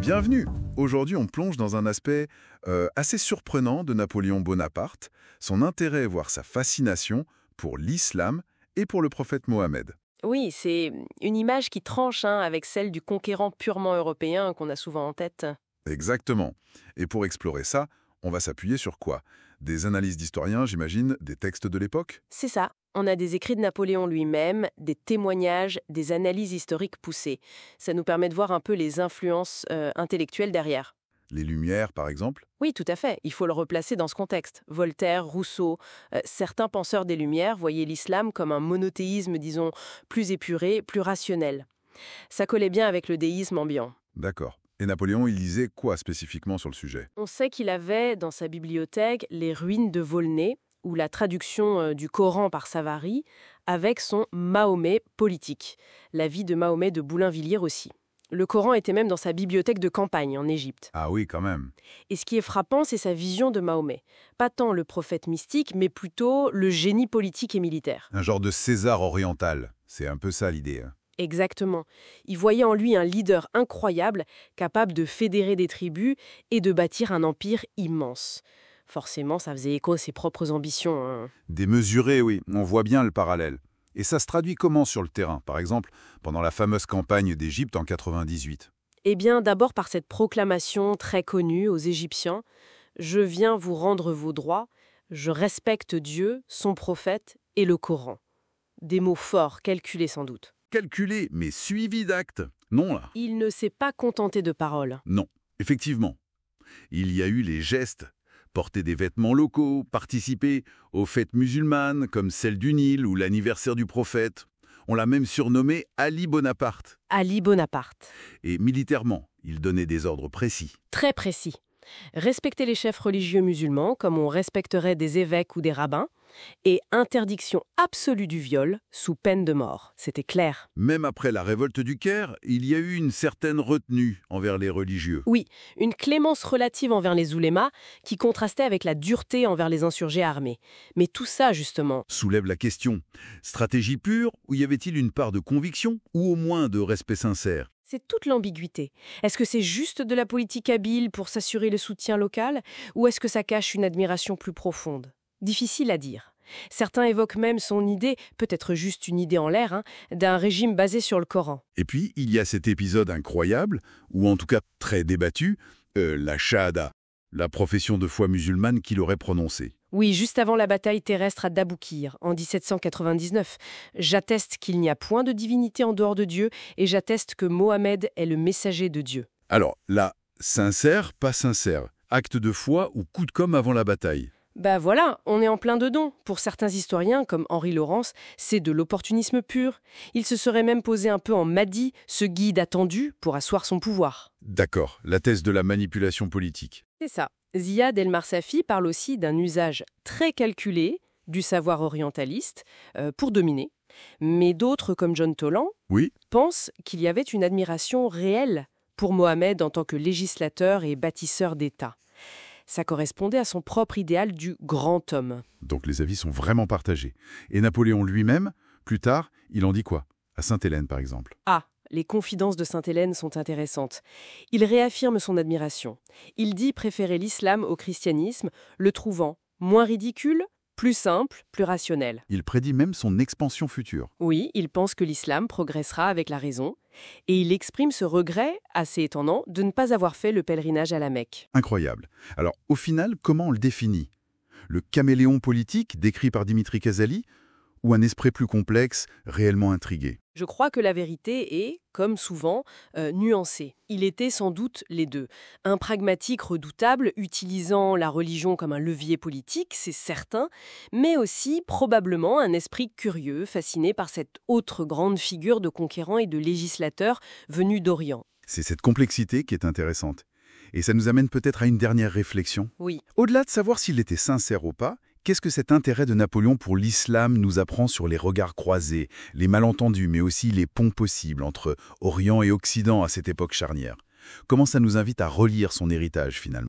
Bienvenue! Aujourd'hui, on plonge dans un aspect assez surprenant de Napoléon Bonaparte, son intérêt, voire sa fascination pour l'islam et pour le prophète Mohammed. Oui, c'est une image qui tranche avec celle du conquérant purement européen qu'on a souvent en tête. Exactement. Et pour explorer ça, on va s'appuyer sur quoi? Des analyses d'historiens, j'imagine, des textes de l'époque? C'est ça. On a des écrits de Napoléon lui-même, des témoignages, des analyses historiques poussées. Ça nous permet de voir un peu les influences intellectuelles derrière. Les Lumières, par exemple? Oui, tout à fait. Il faut le replacer dans ce contexte. Voltaire, Rousseau, certains penseurs des Lumières voyaient l'islam comme un monothéisme, disons, plus épuré, plus rationnel. Ça collait bien avec le déisme ambiant. D'accord. Et Napoléon, il lisait quoi spécifiquement sur le sujet? On sait qu'il avait dans sa bibliothèque les ruines de Volney, ou la traduction du Coran par Savary, avec son Mahomet politique, la vie de Mahomet de Boulainvilliers aussi. Le Coran était même dans sa bibliothèque de campagne en Égypte. Ah oui, quand même. Et ce qui est frappant, c'est sa vision de Mahomet. Pas tant le prophète mystique, mais plutôt le génie politique et militaire. Un genre de César oriental. C'est un peu ça l'idée. Exactement. Il voyait en lui un leader incroyable, capable de fédérer des tribus et de bâtir un empire immense. Forcément, ça faisait écho à ses propres ambitions. Démesuré, oui, on voit bien le parallèle. Et ça se traduit comment sur le terrain? Par exemple, pendant la fameuse campagne d'Égypte en 98. Eh bien, d'abord par cette proclamation très connue aux Égyptiens « Je viens vous rendre vos droits, je respecte Dieu, son prophète et le Coran ». Des mots forts, calculés sans doute. Calculé, mais suivi d'actes. Non, là. Il ne s'est pas contenté de paroles. Non, effectivement. Il y a eu les gestes. Porter des vêtements locaux, participer aux fêtes musulmanes comme celle du Nil ou l'anniversaire du prophète. On l'a même surnommé Ali Bonaparte. Ali Bonaparte. Et militairement, il donnait des ordres précis. Très précis. Respecter les chefs religieux musulmans comme on respecterait des évêques ou des rabbins, et interdiction absolue du viol sous peine de mort. C'était clair. Même après la révolte du Caire, il y a eu une certaine retenue envers les religieux. Oui, une clémence relative envers les oulémas qui contrastait avec la dureté envers les insurgés armés. Mais tout ça, justement... Soulève la question. Stratégie pure ou y avait-il une part de conviction ou au moins de respect sincère? C'est toute l'ambiguïté. Est-ce que c'est juste de la politique habile pour s'assurer le soutien local ou est-ce que ça cache une admiration plus profonde? Difficile à dire. Certains évoquent même son idée, peut-être juste une idée en l'air, d'un régime basé sur le Coran. Et puis, il y a cet épisode incroyable, ou en tout cas très débattu, la Shahada, la profession de foi musulmane qu'il aurait prononcée. Oui, juste avant la bataille terrestre à Daboukir, en 1799. J'atteste qu'il n'y a point de divinité en dehors de Dieu et j'atteste que Mohammed est le messager de Dieu. Alors là, sincère, pas sincère, acte de foi ou coup de com' avant la bataille? Bah voilà, on est en plein dedans. Pour certains historiens, comme Henri Laurence, c'est de l'opportunisme pur. Il se serait même posé un peu en Mahdi, ce guide attendu pour asseoir son pouvoir. D'accord, la thèse de la manipulation politique. C'est ça. Ziad El-Marsafi parle aussi d'un usage très calculé du savoir orientaliste pour dominer. Mais d'autres, comme John Toland, Oui, pensent qu'il y avait une admiration réelle pour Mohammed en tant que législateur et bâtisseur d'État. Ça correspondait à son propre idéal du grand homme. donc les avis sont vraiment partagés. Et Napoléon lui-même, plus tard, il en dit quoi? À Sainte-Hélène, par exemple. Ah, les confidences de Sainte-Hélène sont intéressantes. Il réaffirme son admiration. Il dit préférer l'islam au christianisme, le trouvant moins ridicule, plus simple, plus rationnel. Il prédit même son expansion future. Oui, il pense que l'islam progressera avec la raison, et il exprime ce regret, assez étonnant, de ne pas avoir fait le pèlerinage à la Mecque. Incroyable. Alors, au final, comment on le définit? Le caméléon politique décrit par Dimitri Casali ou un esprit plus complexe, réellement intrigué? Je crois que la vérité est, comme souvent, nuancée. Il était sans doute les deux. Un pragmatique redoutable, utilisant la religion comme un levier politique, c'est certain, mais aussi probablement un esprit curieux, fasciné par cette autre grande figure de conquérant et de législateur venu d'Orient. C'est cette complexité qui est intéressante. Et ça nous amène peut-être à une dernière réflexion. Oui. Au-delà de savoir s'il était sincère ou pas, qu'est-ce que cet intérêt de Napoléon pour l'islam nous apprend sur les regards croisés, les malentendus, mais aussi les ponts possibles entre Orient et Occident à cette époque charnière? Comment ça nous invite à relire son héritage finalement?